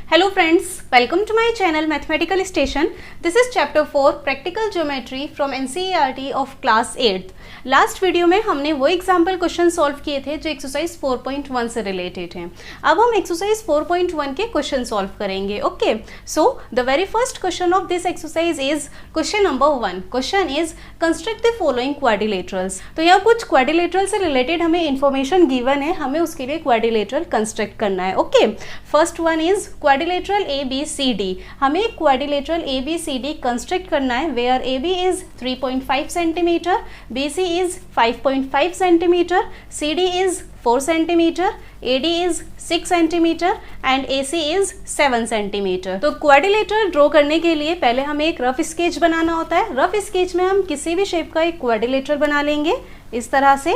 Hello friends, welcome to my channel Mathematical Station. This is chapter 4 Practical Geometry from NCERT of class 8th. Last video में हमने वो example question solve किए थे जो exercise 4.1 से related हैं। अब हम एक्सरसाइज 4.1 के क्वेश्चन सॉल्व करेंगे। Okay, so the very first question of this exercise is question number 1। Question is construct the following quadrilaterals. तो यहाँ कुछ क्वाड्रिलेटरल से रिलेटेड हमें इन्फॉर्मेशन गिवन है, हमें उसके लिए क्वाड्रिलेटरल कंस्ट्रक्ट करना है। Okay, first one is quadrilateral ABCD। हमें क्वाड्रिलेटरल ABCD कंस्ट्रक्ट करना है where AB is 3.5 centimetre, BC is 5.5 centimeter, CD is 4 centimeter, AD is 6 centimeter and AC is 7 centimeter। तो क्वाड्रिलेटरल ड्रॉ करने के लिए पहले हमें एक रफ स्केच बनाना होता है। रफ स्केच में हम किसी भी शेप का एक क्वाड्रिलेटरल बना लेंगे इस तरह से।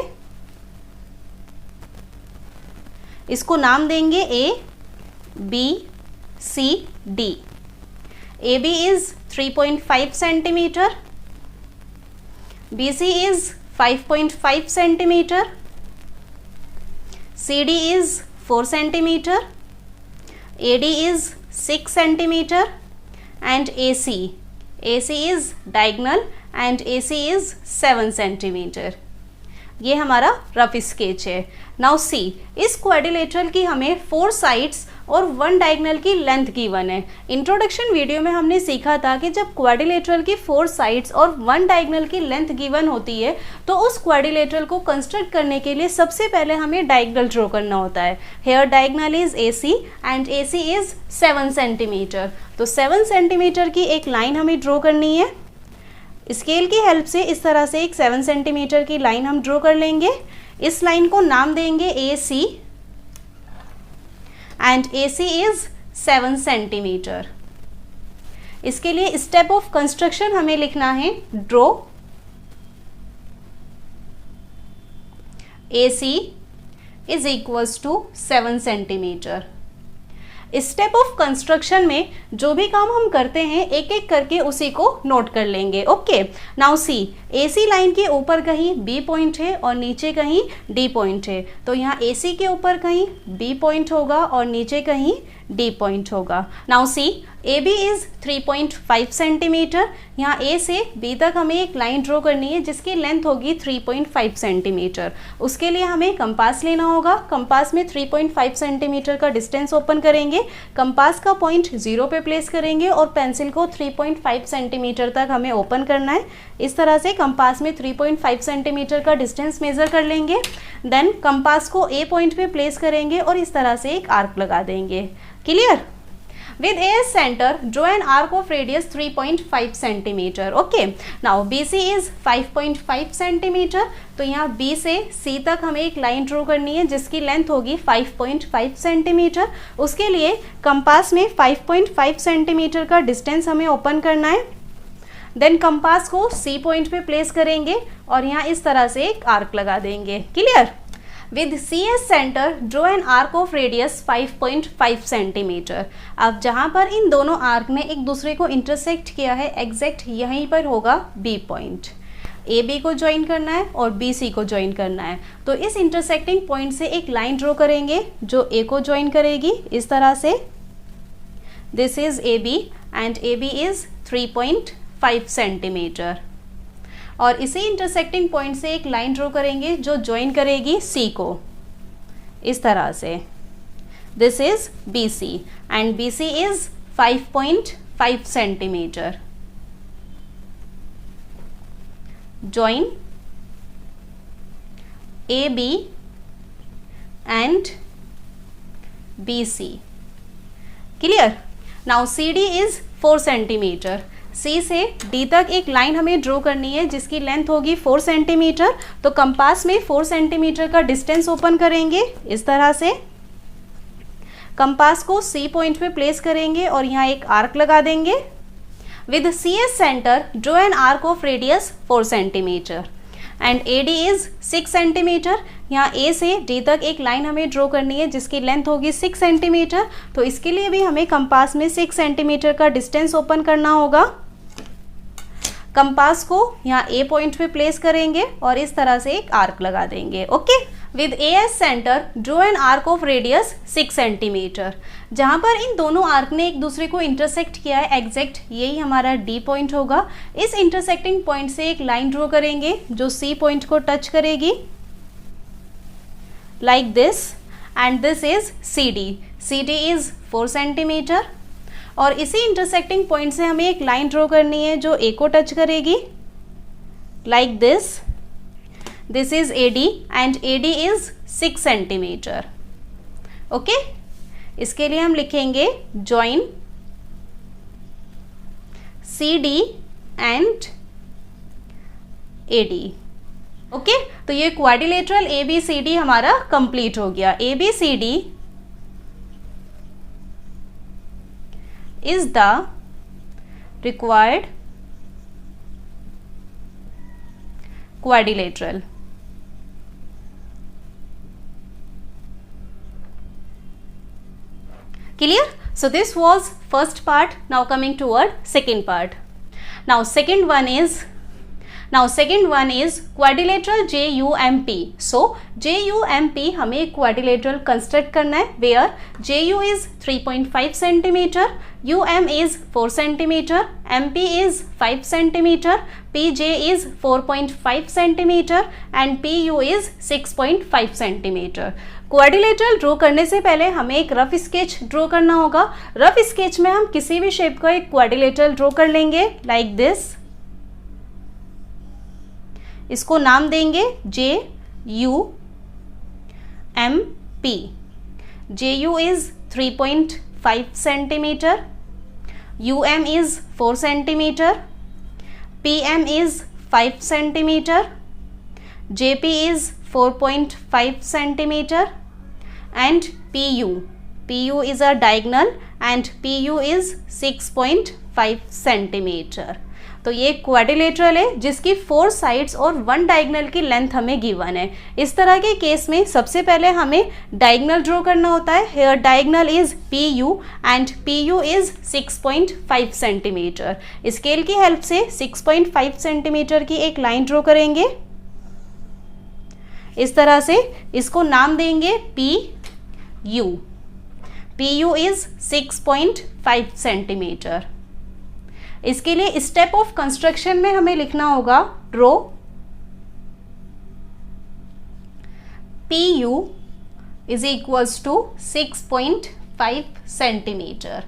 इसको नाम देंगे A, B, C, D। AB is 3.5 centimeter, BC is 5.5 centimeter, CD is 4 centimeter, AD is 6 centimeter and AC is diagonal and AC is 7 centimeter। ये हमारा रफ स्केच है। नाउ सी, इस क्वाड्रिलेटरल की हमें 4 साइड्स और 1 डायगोनल की length given है। Introduction video में हमने सीखा था कि जब क्वाड्रिलेटरल की 4 साइड्स और 1 डायगोनल की लेंथ गिवन होती है तो उस क्वाड्रिलेटरल को कंस्ट्रक्ट करने के लिए सबसे पहले हमें डायगोनल ड्रॉ करना होता है। Here diagonal is AC and AC is 7 centimetre. तो 7 सेंटीमीटर की एक लाइन हमें ड्रॉ करनी है। स्केल की हेल्प से इस तरह से एक 7 सेंटीमीटर की लाइन हम ड्रॉ कर लेंगे। इस लाइन को नाम देंगे AC and AC is 7 centimetre. इसके लिए स्टेप ऑफ कंस्ट्रक्शन हमें लिखना है draw AC is equals to 7 centimetre. Step of construction में जो भी काम हम करते हैं एक एक करके उसी को नोट कर लेंगे। Okay, now see, AC line के ऊपर कहीं B पॉइंट है और नीचे कहीं D पॉइंट है। तो यहाँ AC के ऊपर कहीं B पॉइंट होगा और नीचे कहीं D पॉइंट होगा। Now see, AB is 3.5 centimetre. यहाँ A से B तक हमें एक लाइन ड्रॉ करनी है जिसकी लेंथ होगी 3.5 सेंटीमीटर। उसके लिए हमें कंपास लेना होगा। कंपास में 3.5 सेंटीमीटर का डिस्टेंस ओपन करेंगे। कंपास का पॉइंट 0 पे प्लेस करेंगे और पेंसिल को 3.5 सेंटीमीटर तक हमें ओपन करना है। इस तरह से कंपास में 3.5 सेंटीमीटर का डिस्टेंस मेजर कर लेंगे। देन कंपास को A पॉइंट पे प्लेस करेंगे और इस तरह से एक आर्क लगा देंगे। Clear? With AS center, draw an arc of radius 3.5 centimeter. Okay. Now BC is 5.5 centimeter. तो यहाँ B से C तक हमें एक लाइन ड्रॉ करनी है जिसकी लेंथ होगी 5.5 सेंटीमीटर। उसके लिए कंपास में 5.5 सेंटीमीटर का डिस्टेंस हमें ओपन करना है। देन कंपास को C पॉइंट पे प्लेस करेंगे और यहाँ इस तरह से एक आर्क लगा देंगे। Clear? With CS center, draw an arc of radius 5.5 centimetre. अब जहाँ पर इन दोनों आर्क ने एक दूसरे को इंटरसेक्ट किया है एग्जैक्ट यहीं पर होगा B पॉइंट। AB को ज्वाइन करना है और BC को ज्वाइन करना है। तो इस इंटरसेक्टिंग पॉइंट से एक लाइन ड्रॉ करेंगे जो A को ज्वाइन करेगी इस तरह से। This is AB and AB is 3.5 centimetre. और इसी इंटरसेक्टिंग पॉइंट से एक लाइन ड्रॉ करेंगे जो ज्वाइन करेगी C को इस तरह से। This is BC and BC is 5.5 centimetre. Join AB and BC। Clear? Now CD is 4 centimetre. C से D तक एक लाइन हमें ड्रॉ करनी है जिसकी लेंथ होगी 4 सेंटीमीटर। तो कंपास में 4 सेंटीमीटर का डिस्टेंस ओपन करेंगे इस तरह से। कंपास को C पॉइंट पे प्लेस करेंगे और यहाँ एक आर्क लगा देंगे। With CS centre, draw an arc of radius 4 centimetre and AD is 6 centimetre. यहाँ A से D तक एक लाइन हमें ड्रॉ करनी है जिसकी लेंथ होगी 6 सेंटीमीटर। तो इसके लिए भी हमें कंपास में 6 सेंटीमीटर का डिस्टेंस ओपन करना होगा। कंपास को यहाँ A पॉइंट पे प्लेस करेंगे और इस तरह से एक आर्क लगा देंगे। Okay, with AS centre draw an arc of radius 6 centimetre. जहाँ पर इन दोनों आर्क ने एक दूसरे को इंटरसेक्ट किया है एग्जैक्ट यही हमारा D पॉइंट होगा। इस इंटरसेक्टिंग पॉइंट से एक लाइन ड्रॉ करेंगे जो C पॉइंट को टच करेगी like this, and this is CD। CD is 4 centimetre. और इसी इंटरसेक्टिंग पॉइंट से हमें एक लाइन ड्रॉ करनी है जो A को टच करेगी like this. This is AD and AD is 6 centimetre. Okay, इसके लिए हम लिखेंगे join CD and AD। Okay, तो ये क्वाड्रिलेटरल ABCD हमारा कंप्लीट हो गया। ABCD is the required quadrilateral। Clear? So this was first part. Now coming toward second part. Now second one is quadrilateral JUMP. So JUMP हमें quadrilateral construct करना है where JU is 3.5 centimeter, UM is 4 centimeter, MP is 5 centimeter, PJ is 4.5 centimeter and PU is 6.5 centimeter। Quadrilateral draw करने से पहले हमें एक rough sketch draw करना होगा। रफ स्केच में हम किसी भी शेप का एक क्वाड्रिलेटरल ड्रॉ कर लेंगे लाइक दिस। इसको नाम देंगे JUMP। JU is 3.5 centimetre, UM is 4 centimetre, PM is 5 centimetre, JP is 4.5 centimeter and PU is a diagonal and PU is 6.5 centimeter। तो ये क्वाड्रिलेटरल है जिसकी 4 साइड्स और 1 डायगोनल की लेंथ हमें गिवन है। इस तरह के केस में सबसे पहले हमें डायगोनल ड्रॉ करना होता है। Here diagonal is PU and PU is 6.5 centimetre. Scale की हेल्प से 6.5 सेंटीमीटर की एक लाइन ड्रॉ करेंगे इस तरह से। इसको नाम देंगे PU। PU is 6.5 centimetre. इसके लिए स्टेप ऑफ कंस्ट्रक्शन में हमें लिखना होगा draw PU is equals to 6.5 centimetre.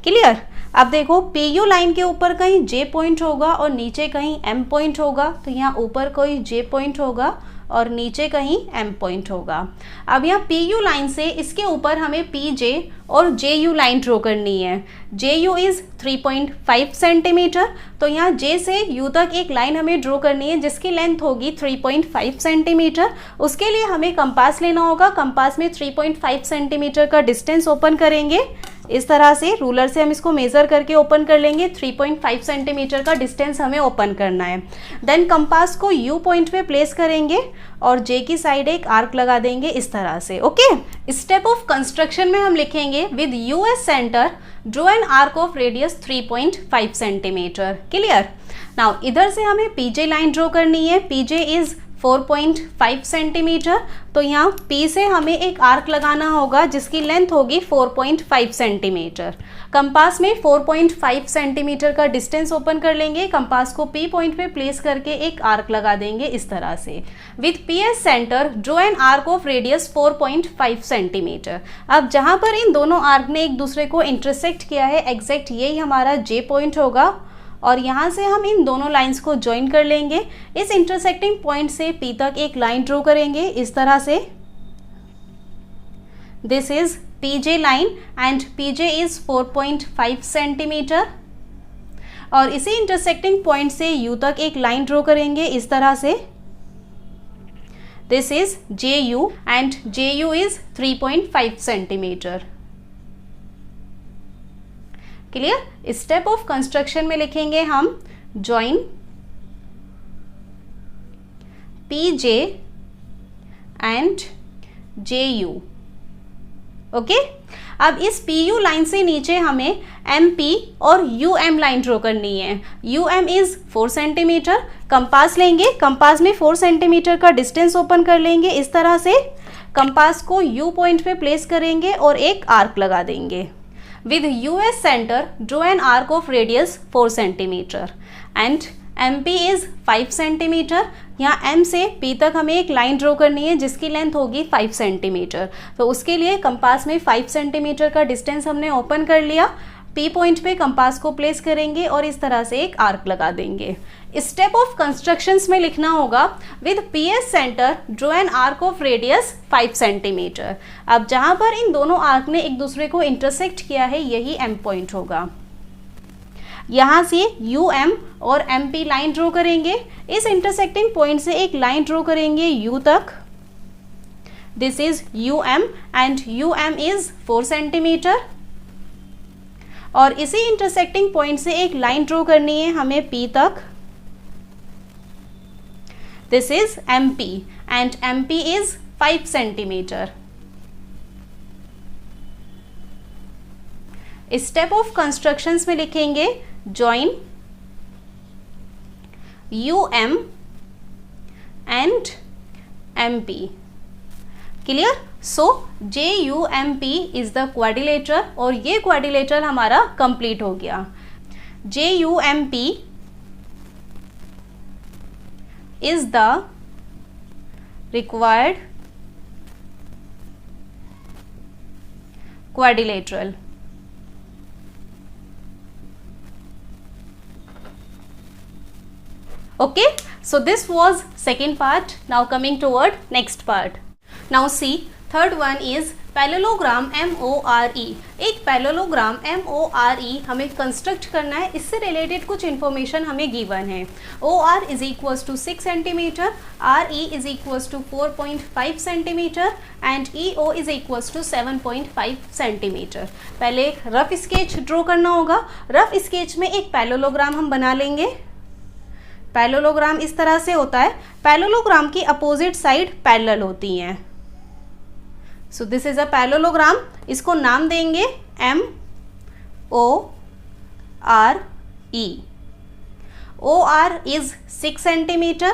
Clear? अब देखो PU लाइन के ऊपर कहीं J पॉइंट होगा और नीचे कहीं M पॉइंट होगा। तो यहाँ ऊपर कोई J पॉइंट होगा और नीचे कहीं M पॉइंट होगा। अब यहाँ PU लाइन से इसके ऊपर हमें PJ और JU लाइन ड्रॉ करनी है। JU is 3.5 centimetre. तो यहाँ J से U तक एक लाइन हमें ड्रॉ करनी है जिसकी लेंथ होगी 3.5 सेंटीमीटर। उसके लिए हमें कंपास लेना होगा। कंपास में 3.5 सेंटीमीटर का डिस्टेंस ओपन करेंगे इस तरह से। रूलर से हम इसको मेज़र करके ओपन कर लेंगे। 3.5 सेंटीमीटर का डिस्टेंस हमें ओपन करना है। देन कंपास को U पॉइंट पे प्लेस करेंगे और J की साइड एक आर्क लगा देंगे इस तरह से। ओके, स्टेप ऑफ कंस्ट्रक्शन में हम लिखेंगे with US centre draw an arc of radius 3.5 centimetre. Clear? Now इधर से हमें PJ लाइन ड्रॉ करनी है। PJ is 4.5 centimetre. तो यहाँ P से हमें एक आर्क लगाना होगा जिसकी लेंथ होगी 4.5 सेंटीमीटर। कंपास में 4.5 सेंटीमीटर का डिस्टेंस ओपन कर लेंगे। कंपास को P पॉइंट पे प्लेस करके एक आर्क लगा देंगे इस तरह से। With PS centre draw an arc of radius 4.5 centimetre. अब जहाँ पर इन दोनों आर्क ने एक दूसरे को इंटरसेक्ट किया है एग्जैक्ट यही हमारा J पॉइंट होगा और यहाँ से हम इन दोनों लाइंस को ज्वाइन कर लेंगे। इस इंटरसेक्टिंग पॉइंट से P तक एक लाइन ड्रॉ करेंगे इस तरह से। This is PJ line and PJ is 4.5 centimetre. और इसी इंटरसेक्टिंग पॉइंट से U तक एक लाइन ड्रॉ करेंगे इस तरह से। This is JU and JU is 3.5 centimetre. Clear? Step of construction में लिखेंगे हम join PJ and JU। Okay. अब इस पी यू लाइन से नीचे हमें एम पी और यू एम लाइन ड्रॉ करनी है। U M is 4 centimetre. Compass लेंगे, कंपास में 4 सेंटीमीटर का डिस्टेंस ओपन कर लेंगे। इस तरह से कंपास को यू पॉइंट पे प्लेस करेंगे और एक आर्क लगा देंगे। With U as centre draw an arc of radius 4 centimetre and M P is 5 centimetre. यहाँ एम से पी तक हमें एक लाइन ड्रॉ करनी है जिसकी लेंथ होगी 5 सेंटीमीटर। तो उसके लिए कंपास में 5 सेंटीमीटर का डिस्टेंस हमने ओपन कर लिया। पी पॉइंट पे कंपास को प्लेस करेंगे और इस तरह से एक आर्क लगा देंगे। स्टेप ऑफ कंस्ट्रक्शंस में लिखना होगा with P S centre draw an arc of radius 5 centimetre. अब जहाँ पर इन दोनों आर्क ने एक दूसरे को इंटरसेक्ट किया है यही एम पॉइंट होगा। यहाँ से यू एम और एम पी लाइन ड्रॉ करेंगे। इस इंटरसेक्टिंग पॉइंट से एक लाइन ड्रॉ करेंगे यू तक। This is U M and U M is 4 centimetre. और इसी इंटरसेक्टिंग पॉइंट से एक लाइन ड्रॉ करनी है हमें पी तक। This is M P and M P is 5 centimetre. Step of constructions में लिखेंगे join UM and MP. Clear? So JUMP is the quadrilateral और ये quadrilateral हमारा complete हो गया। JUMP is the required quadrilateral. Okay, so this was second part. Now coming toward next part. Now see, third one is parallelogram MORE। एक parallelogram MORE हमें construct करना है। इससे रिलेटेड कुछ इन्फॉर्मेशन हमें गिवन है। OR is equals to 6 centimetre, RE is equals to 4.5 centimetre and EO is equals to 7.5 centimetre. पहले एक रफ स्केच ड्रॉ करना होगा। रफ स्केच में एक पैरेललोग्राम हम बना लेंगे। पैरेललोग्राम इस तरह से होता है। पैरेललोग्राम की अपोजिट साइड पैरेलल होती हैं। So this is a parallelogram. इसको नाम देंगे MORE। OR is 6 centimetre,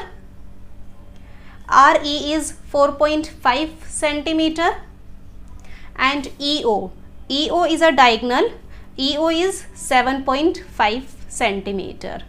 RE is 4.5 centimetre and EO is a diagonal. EO is 7.5 centimetre.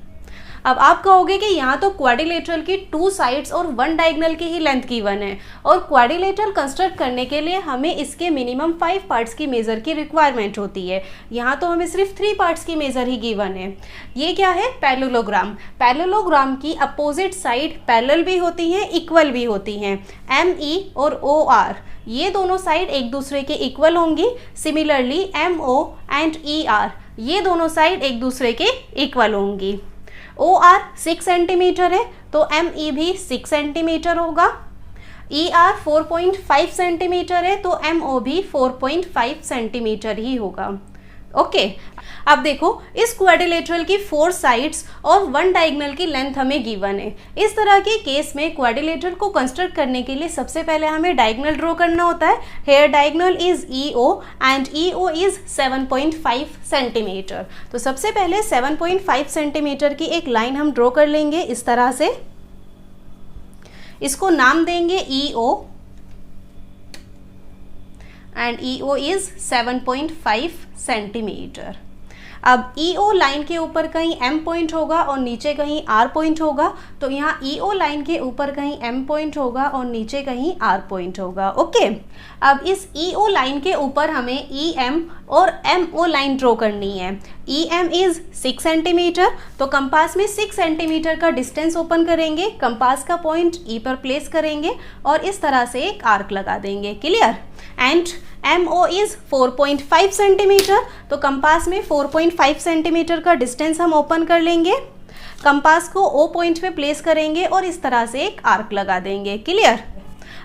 अब आप कहोगे कि यहाँ तो क्वाड्रिलेटरल की 2 साइड्स और 1 डायगोनल की ही लेंथ गिवन है और क्वाड्रिलेटरल कंस्ट्रक्ट करने के लिए हमें इसके मिनिमम 5 पार्ट्स की मेजर की रिक्वायरमेंट होती है। यहाँ तो हमें सिर्फ 3 पार्ट्स की मेजर ही गिवन है। ये क्या है? पैरेललोग्राम। पैरेललोग्राम की अपोजिट साइड पैरेलल भी होती हैं, इक्वल भी होती हैं। ME और OR ये दोनों साइड एक दूसरे के इक्वल होंगी। सिमिलरली MO एंड ER ये दोनों साइड एक दूसरे के इक्वल होंगी। OR 6 सेंटीमीटर है तो ME भी 6 सेंटीमीटर होगा। ER 4.5 सेंटीमीटर है तो MO भी 4.5 सेंटीमीटर ही होगा। ओके, अब देखो इस क्वाड्रिलेटरल की 4 साइड्स और 1 डायगोनल की लेंथ हमें गिवन है। इस तरह के केस में क्वाड्रिलेटरल को कंस्ट्रक्ट करने के लिए सबसे पहले हमें डायगोनल ड्रॉ करना होता है। Here diagonal is EO and EO is 7.5 centimetre. तो सबसे पहले 7.5 सेंटीमीटर की एक लाइन हम ड्रॉ कर लेंगे इस तरह से। इसको नाम देंगे EO and EO is 7.5 centimetre. अब EO लाइन के ऊपर कहीं M पॉइंट होगा और नीचे कहीं R पॉइंट होगा, तो यहाँ EO लाइन के ऊपर कहीं M पॉइंट होगा और नीचे कहीं R पॉइंट होगा। ओके, अब इस EO लाइन के ऊपर हमें EM और MO लाइन ड्रॉ करनी है। EM इज 6 सेंटीमीटर, तो कंपास में 6 सेंटीमीटर का डिस्टेंस ओपन करेंगे, कंपास का पॉइंट E पर प्लेस करेंगे और इस तरह से एक आर्क लगा देंगे। Clear? And MO is 4.5 centimetre, तो कंपास में 4.5 सेंटीमीटर का डिस्टेंस हम ओपन कर लेंगे, कंपास को O पॉइंट पे प्लेस करेंगे और इस तरह से एक आर्क लगा देंगे। क्लियर?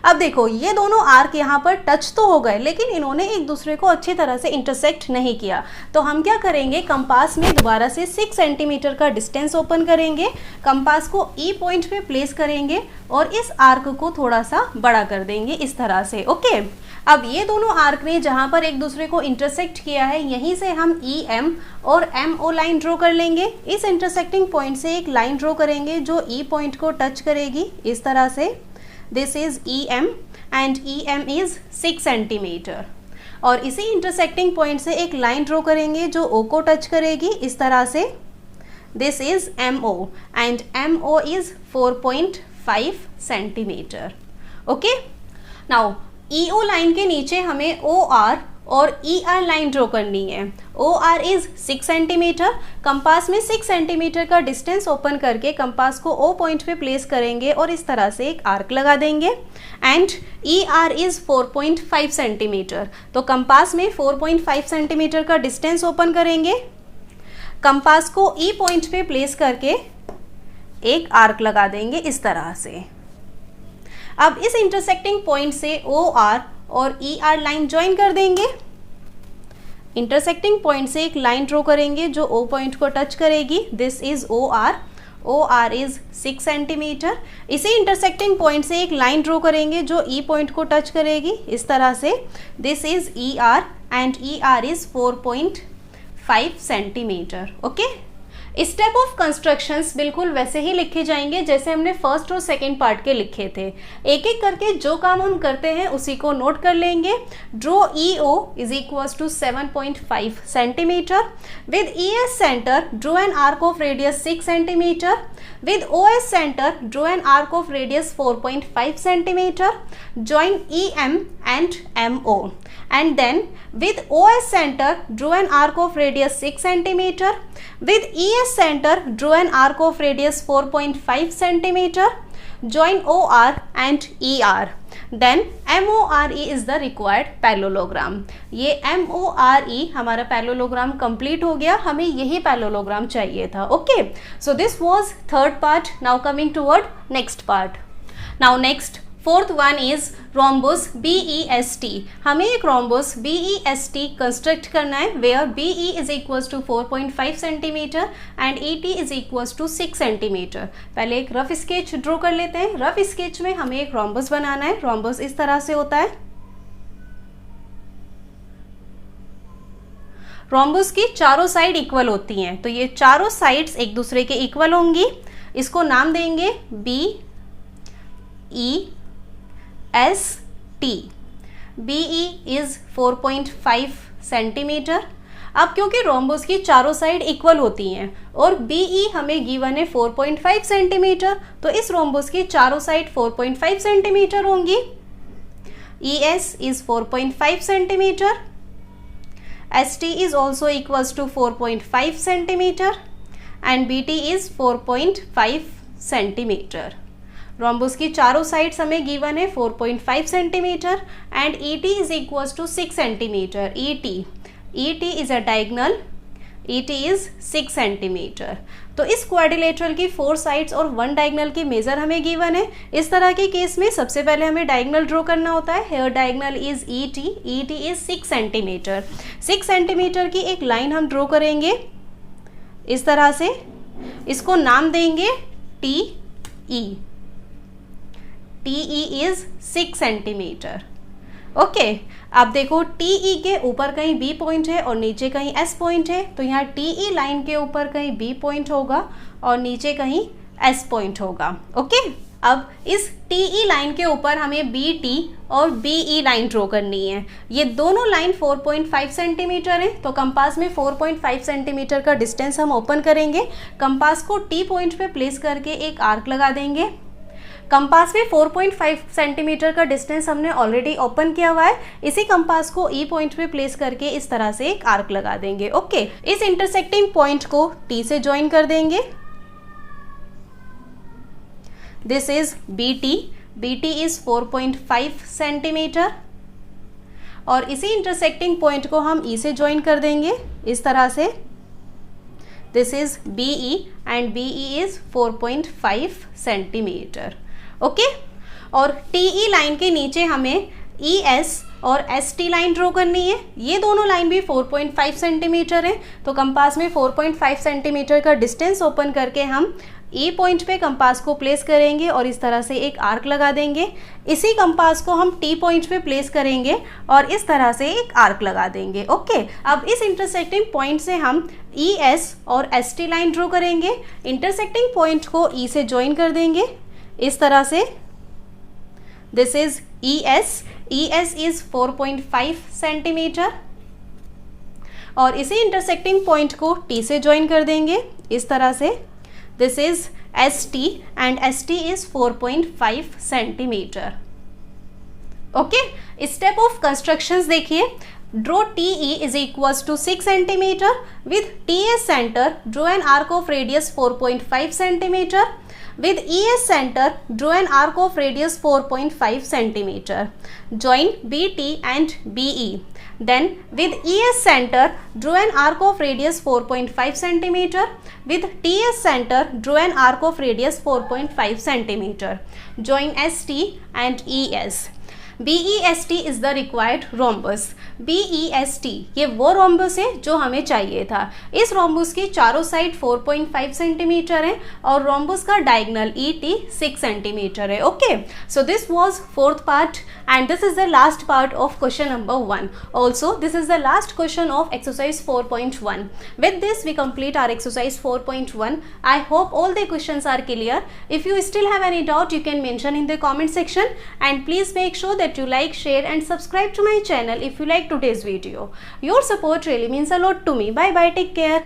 अब देखो ये दोनों आर्क यहाँ पर टच तो हो गए, लेकिन इन्होंने एक दूसरे को अच्छी तरह से इंटरसेक्ट नहीं किया। तो हम क्या करेंगे, कंपास में दोबारा से 6 सेंटीमीटर का डिस्टेंस ओपन करेंगे, कंपास को ई पॉइंट पे प्लेस करेंगे और इस आर्क को थोड़ा सा बड़ा कर देंगे इस तरह से। ओके, अब ये दोनों आर्क ने जहाँ पर एक दूसरे को इंटरसेक्ट किया है, यहीं से हम ई एम और एम ओ लाइन ड्रॉ कर लेंगे। इस इंटरसेक्टिंग पॉइंट से एक लाइन ड्रॉ करेंगे जो ई पॉइंट को टच करेगी इस तरह से। This is E M and E M is 6 centimetre. और इसी इंटरसेक्टिंग पॉइंट से एक लाइन ड्रॉ करेंगे जो ओ को टच करेगी इस तरह से। This is M O and M O is 4.5 centimetre. Okay, now E O line के नीचे हमें ओ आर और ई आर लाइन ड्रॉ करनी है। O R is 6 centimetre. Compass में 6 सेंटीमीटर का डिस्टेंस ओपन करके कंपास को ओ पॉइंट पे प्लेस करेंगे और इस तरह से एक आर्क लगा देंगे। And E R is 4.5 centimetre. तो कंपास में 4.5 सेंटीमीटर का डिस्टेंस ओपन करेंगे, कंपास को ई पॉइंट पे प्लेस करके एक आर्क लगा देंगे इस तरह से। अब इस इंटरसेक्टिंग पॉइंट से ओ आर और ई आर लाइन ज्वाइन कर देंगे। इंटरसेक्टिंग पॉइंट से एक लाइन ड्रॉ करेंगे जो ओ पॉइंट को टच करेगी। This is O R is 6 centimetre. इसी इंटरसेक्टिंग पॉइंट से एक लाइन ड्रॉ करेंगे जो ई पॉइंट को टच करेगी इस तरह से। This is E R and E R is 4.5 centimetre. Okay, step of constructions बिल्कुल वैसे ही लिखे जाएंगे जैसे हमने फर्स्ट और सेकंड पार्ट के लिखे थे। एक एक करके जो काम हम करते हैं उसी को नोट कर लेंगे। Draw E O is equals to 7.5 centimetre. With E as centre draw an arc of radius 6 centimetre. With O as centre draw an arc of radius 4.5 centimetre. Join EM and MO, and then with OS center draw an arc of radius 6 centimeter. With ES center draw an arc of radius 4.5 centimeter. Join OR and ER. Then MORE is the required parallelogram. ये MORE हमारा parallelogram complete हो गया, हमें यही parallelogram चाहिए था। Okay, so this was third part. Now coming toward next part. Now next fourth one is rhombus BEST। हमें एक रोम्बस BEST कंस्ट्रक्ट करना है where BE is equals to 4.5 centimetre and ET is equals to 6 centimetre. पहले एक rough sketch draw कर लेते हैं। Rough sketch में हमें एक रोम्बस बनाना है। रोम्बस इस तरह से होता है। रोम्बस की चारों साइड इक्वल होती हैं, तो ये चारों साइड्स एक दूसरे के इक्वल होंगी। इसको नाम देंगे BEST। BE is 4.5 centimetre. अब क्योंकि रोम्बस की चारों साइड इक्वल होती हैं और BE हमें गिवन है 4.5 सेंटीमीटर, तो इस रोम्बस की चारों साइड 4.5 सेंटीमीटर होंगी। ES is 4.5 centimetre. ST is also equals to 4.5 centimeter and BT is 4.5 centimeter. Rhombus की चारों साइड्स हमें गिवन है 4.5 centimetre and ET is equals to 6 centimetre. ET is a diagonal, ET is 6 centimetre. तो इस quadrilateral की 4 sides और 1 diagonal की major हमें गिवन है। इस तरह के केस में सबसे पहले हमें डायगोनल ड्रॉ करना होता है। Here diagonal is ET is 6 centimetre. 6 centimetre की एक लाइन हम ड्रॉ करेंगे इस तरह से। इसको नाम देंगे TE। TE is 6 centimetre. Okay, अब देखो TE के ऊपर कहीं B पॉइंट है और नीचे कहीं S पॉइंट है, तो यहाँ TE लाइन के ऊपर कहीं B पॉइंट होगा और नीचे कहीं S पॉइंट होगा। ओके, अब इस TE लाइन के ऊपर हमें BT और BE लाइन ड्रॉ करनी है। ये दोनों लाइन 4.5 सेंटीमीटर है, तो कंपास में 4.5 सेंटीमीटर का डिस्टेंस हम ओपन करेंगे। कंपास को T पॉइंट पे प्लेस करके एक आर्क लगा देंगे। कंपास में 4.5 सेंटीमीटर का डिस्टेंस हमने ऑलरेडी ओपन किया हुआ है। इसी कंपास को E पॉइंट पे प्लेस करके इस तरह से एक आर्क लगा देंगे। ओके, इस इंटरसेक्टिंग पॉइंट को T से ज्वाइन कर देंगे। This is BT is 4.5 centimetre और इसी इंटरसेक्टिंग पॉइंट को हम E से ज्वाइन कर देंगे इस तरह से। This is BE and BE is 4.5 centimetre. Okay, और टीई लाइन के नीचे हमें ES और ST लाइन ड्रॉ करनी है। ये दोनों लाइन भी 4.5 सेंटीमीटर है, तो कंपास में 4.5 सेंटीमीटर का डिस्टेंस ओपन करके हम E पॉइंट पे कंपास को प्लेस करेंगे और इस तरह से एक आर्क लगा देंगे। इसी कंपास को हम T पॉइंट पे प्लेस करेंगे और इस तरह से एक आर्क लगा देंगे। ओके, अब इस इंटरसेक्टिंग पॉइंट से हम ES और ST लाइन ड्रॉ करेंगे। इंटरसेक्टिंग पॉइंट को E से ज्वाइन कर देंगे इस तरह से। This is ES is 4.5 centimetre और इसी इंटरसेक्टिंग पॉइंट को T से ज्वाइन कर देंगे इस तरह से। This is ST and ST is 4.5 centimetre. Okay, step of constructions देखिए। Draw TE is equals to 6 centimetre with TS centre draw an arc of radius 4.5 centimetre with ES center draw an arc of radius 4.5 centimeter. Join BT and BE. Then with ES center draw an arc of radius 4.5 centimeter. With TS center draw an arc of radius 4.5 centimeter. Join ST and ES. BEST is the required rhombus. BEST ये वो rhombus है जो हमें चाहिए था। इस rhombus की चारों साइड 4.5 सेंटीमीटर है और रोम्बस का डायगोनल ET 6 सेंटीमीटर है। Okay, so this was fourth part and this is the last part of question number 1. Also, this is the last question of exercise 4.1. With this, we complete our exercise 4.1. I hope all the questions are clear. If you still have any doubt, you can mention in the comment section. And please make sure that you like, share and subscribe to my channel if you like today's video. Your support really means a lot to me. Bye bye. Take care.